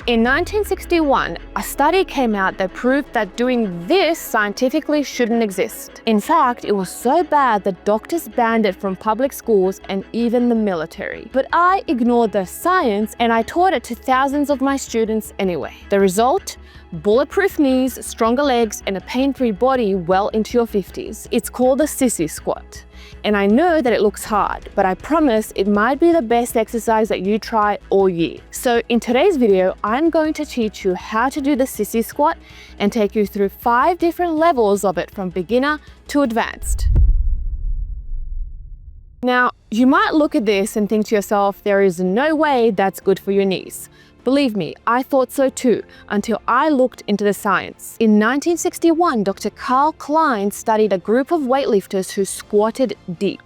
In 1961, a study came out that proved that doing this scientifically shouldn't exist. In fact, it was so bad that doctors banned it from public schools and even the military. But I ignored the science and I taught it to thousands of my students anyway. The result? Bulletproof knees, stronger legs, and a pain-free body well into your 50s. It's called the Sissy squat. And I know that it looks hard, but I promise it might be the best exercise that you try all year. So in today's video, I'm going to teach you how to do the Sissy squat and take you through 5 different levels of it from beginner to advanced. Now, you might look at this and think to yourself, there is no way that's good for your knees. Believe me, I thought so too, until I looked into the science. In 1961, Dr. Carl Klein studied a group of weightlifters who squatted deep.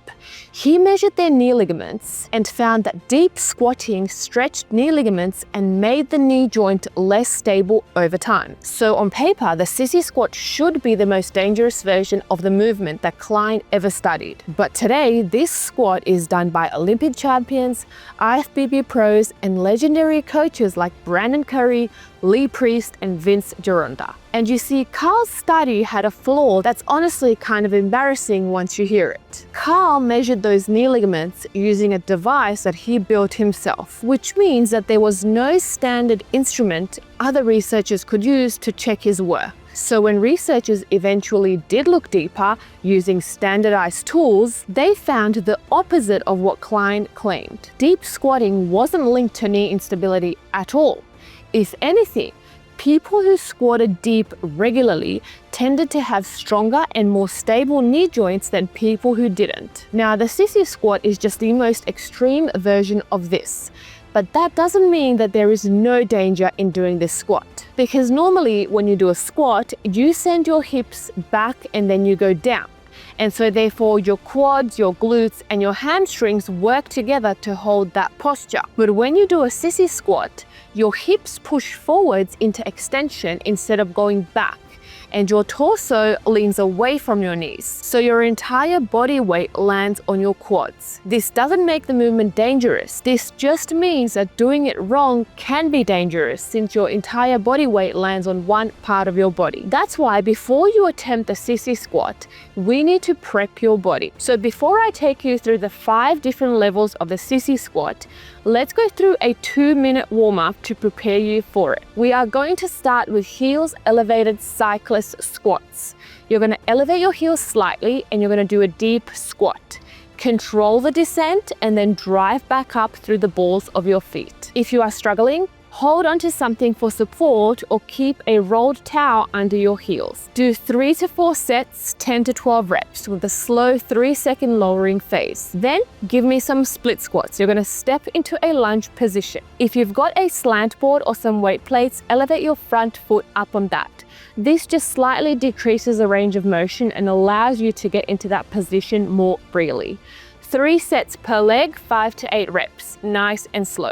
He measured their knee ligaments and found that deep squatting stretched knee ligaments and made the knee joint less stable over time. So on paper, the Sissy squat should be the most dangerous version of the movement that Klein ever studied. But today, this squat is done by Olympic champions, IFBB pros, and legendary coaches like Brandon Curry, Lee Priest, and Vince Gironda. And you see, Carl's study had a flaw that's honestly kind of embarrassing once you hear it. Carl measured those knee ligaments using a device that he built himself, which means that there was no standard instrument other researchers could use to check his work. So when researchers eventually did look deeper using standardized tools, they found the opposite of what Klein claimed. Deep squatting wasn't linked to knee instability at all. If anything, people who squatted deep regularly tended to have stronger and more stable knee joints than people who didn't. Now, the Sissy squat is just the most extreme version of this. But that doesn't mean that there is no danger in doing this squat. Because normally when you do a squat, you send your hips back and then you go down. And so therefore your quads, your glutes, and your hamstrings work together to hold that posture. But when you do a Sissy squat, your hips push forwards into extension instead of going back, and your torso leans away from your knees. So your entire body weight lands on your quads. This doesn't make the movement dangerous. This just means that doing it wrong can be dangerous since your entire body weight lands on one part of your body. That's why before you attempt the Sissy squat, we need to prep your body. So before I take you through the 5 different levels of the Sissy squat, let's go through a 2-minute warm-up to prepare you for it. We are going to start with heels elevated cyclist squats. You're going to elevate your heels slightly and you're going to do a deep squat. Control the descent and then drive back up through the balls of your feet. If you are struggling, hold onto something for support or keep a rolled towel under your heels. Do 3 to 4 sets, 10 to 12 reps with a slow 3-second lowering phase. Then give me some split squats. You're going to step into a lunge position. If you've got a slant board or some weight plates, elevate your front foot up on that. This just slightly decreases the range of motion and allows you to get into that position more freely. 3 sets per leg, 5 to 8 reps, nice and slow.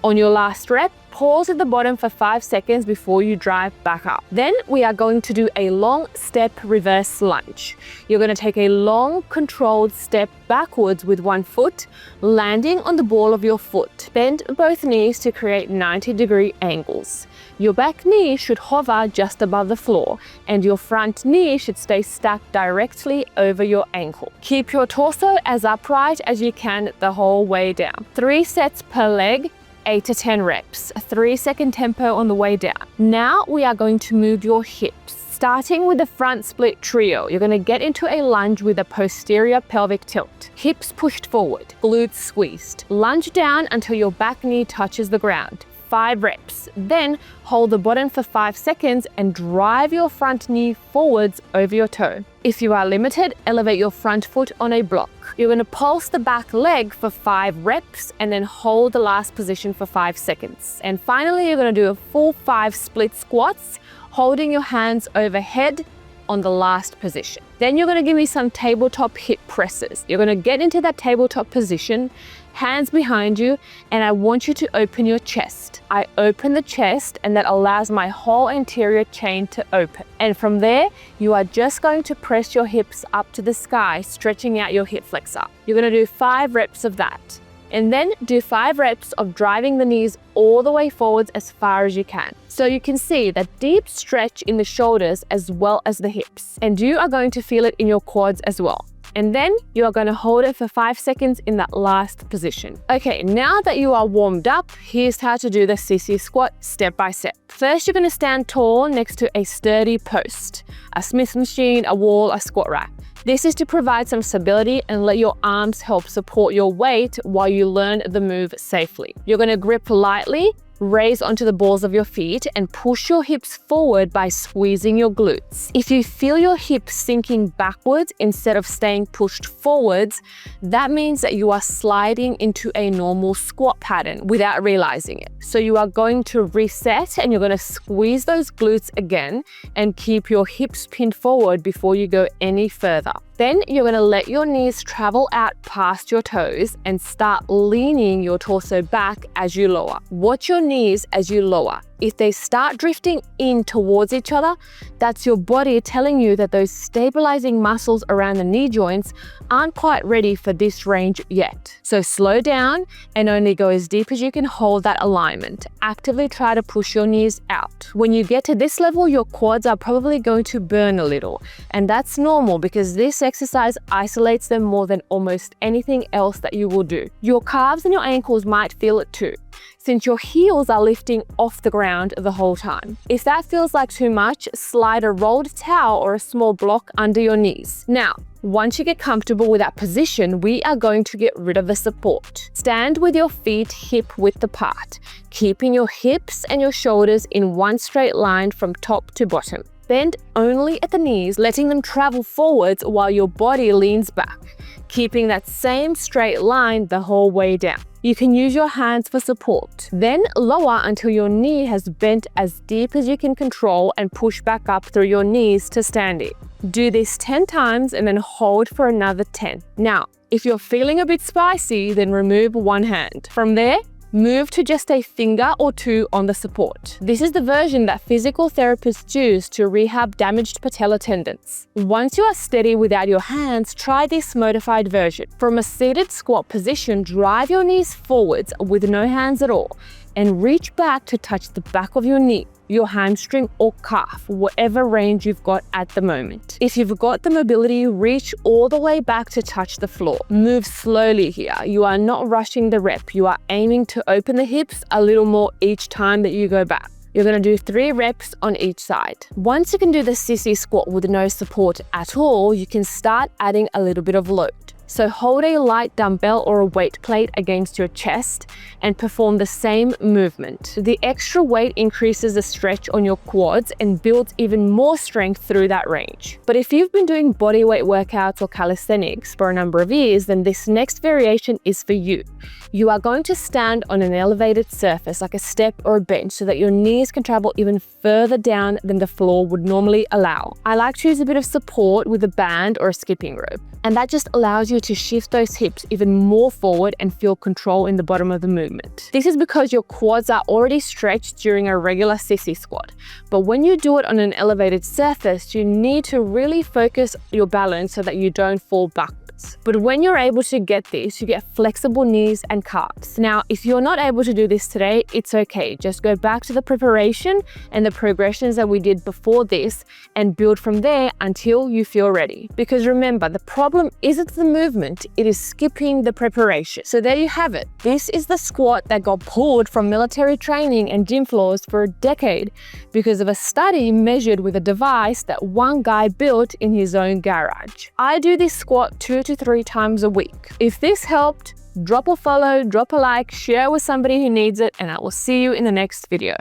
On your last rep, pause at the bottom for 5 seconds before you drive back up. Then we are going to do a long step reverse lunge. You're going to take a long controlled step backwards with one foot, landing on the ball of your foot. Bend both knees to create 90-degree angles. Your back knee should hover just above the floor and your front knee should stay stacked directly over your ankle. Keep your torso as upright as you can the whole way down. 3 sets per leg, 8 to 10 reps, a 3-second tempo on the way down. Now we are going to move your hips. Starting with the front split trio, you're going to get into a lunge with a posterior pelvic tilt. Hips pushed forward, glutes squeezed. Lunge down until your back knee touches the ground. 5 reps. Then hold the bottom for 5 seconds and drive your front knee forwards over your toe. If you are limited, elevate your front foot on a block. You're going to pulse the back leg for 5 reps and then hold the last position for 5 seconds. And finally, you're going to do a full 5 split squats, holding your hands overhead on the last position. Then you're going to give me some tabletop hip presses. You're going to get into that tabletop position, hands behind you, and I want you to open your chest. I open the chest and that allows my whole anterior chain to open. And from there, you are just going to press your hips up to the sky, stretching out your hip flexor. You're going to do 5 reps of that. And then do 5 reps of driving the knees all the way forwards as far as you can. So you can see that deep stretch in the shoulders as well as the hips. And you are going to feel it in your quads as well. And then you are going to hold it for 5 seconds in that last position. Okay, now that you are warmed up, here's how to do the sissy squat step by step. First, you're going to stand tall next to a sturdy post, a Smith machine, a wall, a squat rack. This is to provide some stability and let your arms help support your weight while you learn the move safely. You're going to grip lightly, raise onto the balls of your feet, and push your hips forward by squeezing your glutes. If you feel your hips sinking backwards instead of staying pushed forwards, that means that you are sliding into a normal squat pattern without realizing it. So you are going to reset and you're going to squeeze those glutes again and keep your hips pinned forward before you go any further. Then you're going to let your knees travel out past your toes and start leaning your torso back as you lower. Watch your knees as you lower. If they start drifting in towards each other, that's your body telling you that those stabilizing muscles around the knee joints aren't quite ready for this range yet. So slow down and only go as deep as you can hold that alignment. Actively try to push your knees out. When you get to this level, your quads are probably going to burn a little, and that's normal because this exercise isolates them more than almost anything else that you will do. Your calves and your ankles might feel it too, since your heels are lifting off the ground the whole time. If that feels like too much, slide a rolled towel or a small block under your knees. Now, once you get comfortable with that position, we are going to get rid of the support. Stand with your feet hip width apart, keeping your hips and your shoulders in one straight line from top to bottom. Bend only at the knees, letting them travel forwards while your body leans back, keeping that same straight line the whole way down. You can use your hands for support. Then lower until your knee has bent as deep as you can control and push back up through your knees to standing. Do this 10 times and then hold for another 10. Now, if you're feeling a bit spicy, then remove one hand. From there, move to just a finger or two on the support. This is the version that physical therapists use to rehab damaged patella tendons. Once you are steady without your hands, try this modified version. From a seated squat position, drive your knees forwards with no hands at all and reach back to touch the back of your knee, your hamstring or calf, whatever range you've got at the moment. If you've got the mobility, reach all the way back to touch the floor. Move slowly here. You are not rushing the rep. You are aiming to open the hips a little more each time that you go back. You're going to do 3 reps on each side. Once you can do the sissy squat with no support at all, you can start adding a little bit of load. So hold a light dumbbell or a weight plate against your chest and perform the same movement. The extra weight increases the stretch on your quads and builds even more strength through that range. But if you've been doing bodyweight workouts or calisthenics for a number of years, then this next variation is for you. You are going to stand on an elevated surface like a step or a bench so that your knees can travel even further down than the floor would normally allow. I like to use a bit of support with a band or a skipping rope, and that just allows you to shift those hips even more forward and feel control in the bottom of the movement. This is because your quads are already stretched during a regular sissy squat, but when you do it on an elevated surface, you need to really focus your balance so that you don't fall backwards. But when you're able to get this, you get flexible knees and calves. Now, if you're not able to do this today, it's okay. Just go back to the preparation and the progressions that we did before this and build from there until you feel ready. Because remember, the problem isn't the movement, it is skipping the preparation. So there you have it. This is the squat that got pulled from military training and gym floors for a decade because of a study measured with a device that one guy built in his own garage. I do this squat 2 to 3 times a week. If this helped, drop a follow, drop a like, share with somebody who needs it, and I will see you in the next video.